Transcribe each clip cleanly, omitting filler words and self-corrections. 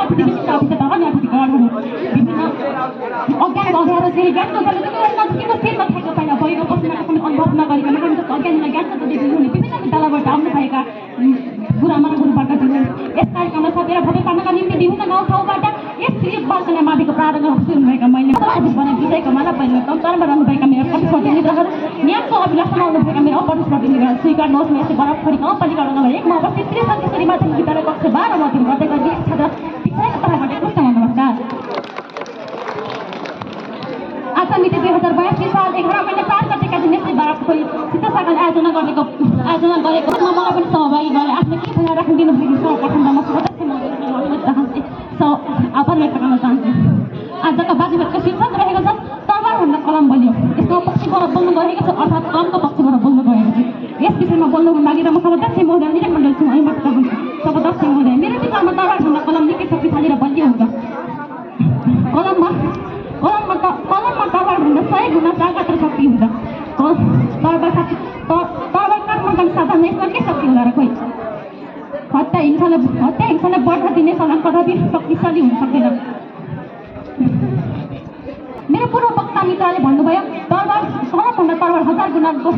आफूले विभिन्न अभिषेकहरू अनि आफूले गढहरू विभिन्न अज्ञान अँध्यारो चाहिँ ज्ञानको जसले नजिकैको स्थिरमा थाकेको छैन भएको पशुमा कुनै अनुभव नगरिकन हामी जस्तो अज्ञानीलाई ज्ञानको जति हुने विभिन्न विद्यालयबाट आउनु भएका गुरुआमा गुरुबाट दिनु यस कार्यक्रमलाई सकेर भव्य पार्नका निम्ति विभिन्न गाउँ ठाउँबाट यस श्री बालकन्या माविको प्रार्थना हुनुभएका मैले अधिक भने विजयको माला पहिलो कम्तारमा रहनुभएका मेरो प्रतिनिधिहरू न्यायको अभिलाषमा आउनुभएका मेरो प्रतिनिधिहरू स्वीकार्नुहोस्। म यसै बरफखोरी गाउँपालिका नम्बर 1 मा अवस्थित श्री सन्तेश्वरी माध्यमिक विद्यालय कक्षा 12 मा गर्दै गर्ने छात्र शिक्षाका तर्फबाट कृष्ण नमस्कार। आज मिति 2082 साल 11 महिना 4 गतेका दिन यसै बरफखोरी शिक्षाशाखाले आयोजना गरेको मलाई पनि सहभागी गरे आफ्नो के भएर राख्न दिनुभएको सर्वप्रथम म सदस्य चाहन्छु आभार व्यक्त गर्न चाहन्छु। आजका बाजीभेटको शीर्षक रहेको छ तरबारभन्दा कलम बलियो। यसमा पक्षबाट बोल्नु गएको छ अर्थात् कलमको पक्षबाट बोल्नु गएको छ। यस विषयमा बोल्नु मागेर म सदस्य महोदय निरक मण्डलसँग अनुमति चाहन्छु। सदस्य महोदय मेरो विचारमा तरबारभन्दा कलम निकै शक्तिशाली र बलियो हुन्छ। कलममा तरबारभन्दा 100 गुणा ताकत र शक्ति हुन्छ। तरबार काट्न पनि साधन यसमा के शक्ति होला र खोइ हत्या हिंसालाई बढ्न दिने सलाम कदापि शक्तिशाली हुन सक्दैन। मेरो पूर्व वक्ता मित्रले भन्नुभयो कलमभन्दा तरबार 1000 गुणाको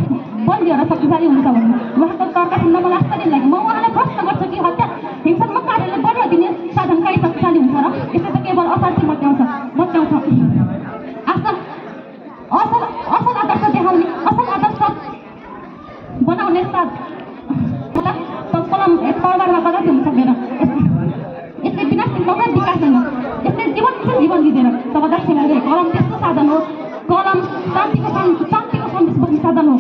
बलियो र शक्तिशाली हुन्छ भन्नु। उहाँको तर्क सुन्न मलाई आश्चर्य लाग्यो। म उहाँलाई प्रश्न गर्छु कि हत्या हिंसात्मक कार्यलाई बढ्न दिने साधन कहीँ शक्तिशाली हुन्छ र यसले त केवल अशान्ति मचाउँछ। असल आदर्श देखाउने असल आदर्श बनाउने कलम तरबारमा कदापि हुन सक्दैन। यसले विनाश दिन्छ विकास होइन। यसले जीवन दिँदैन। सदस्य महोदय कलम त्यस्तो साधन हो। कलम शान्तिको सन्देश बोक्ने साधन हो।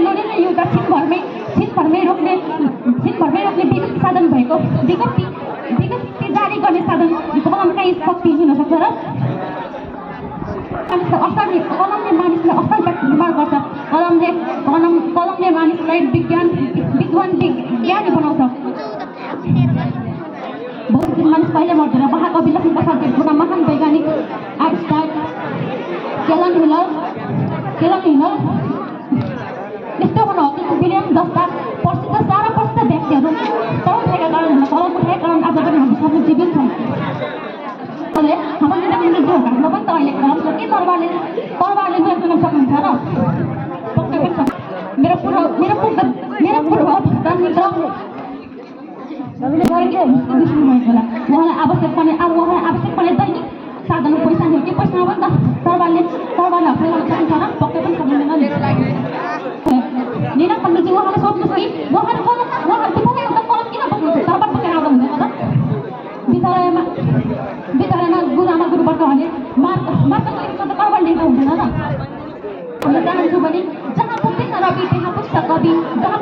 लडेर एउटा छिनभरमै रोक्ने विगत साधन भएको विगत जारी गर्ने साधन कलम कहीँ शक्ति हुन सक्छ र कलमले मानिसलाई असल व्यक्ति निर्माण गर्छ। कलमले मानिसलाई विज्ञानी बनाउँछ। बहुत मानिस पहिले मर्दैन। महाकवि लक्ष्मीप्रसाद देवकोटा महान वैज्ञानिक आइन्स्टाइन केलन हिलर यस्तो हुनुहुन्छ विलियम जस्ता सारा प्रसिद्ध व्यक्तिहरू तरुणका कारण कलम उठाएका कारण आज पनि हामी सबै जीवित छौँ। हाम्रो नेताको घाँसमा पनि त अहिले कलम छ के तरबारले नियन्त्रण गर्न सक्नुहुन्छ र पक्कै पनि सक्छ। मेरो पूर्व अवस्था मित्र उहाँलाई आवश्यक पर्ने दैनिक साधन पैसा थियो। के पैसा पनि त तरबारले हप्ता गर्न सकिन्छ र पक्कै पनि सक्दैन। निरक मण्डलजी उहाँलाई सोध्नुहोस् कि उहाँहरू त कलम किन बोक्नुहुन्छ? तरबार बोकेर आउँदा हुँदैन त? विद्यालयमा गुरुआमा गुरुवर्गहरूले मार्ग त तरबार लिएको हुँदैन र। म चाहन्छु भने जहाँ पुग्दैन रवि त्यहाँ पुग्छ कवि, जहाँ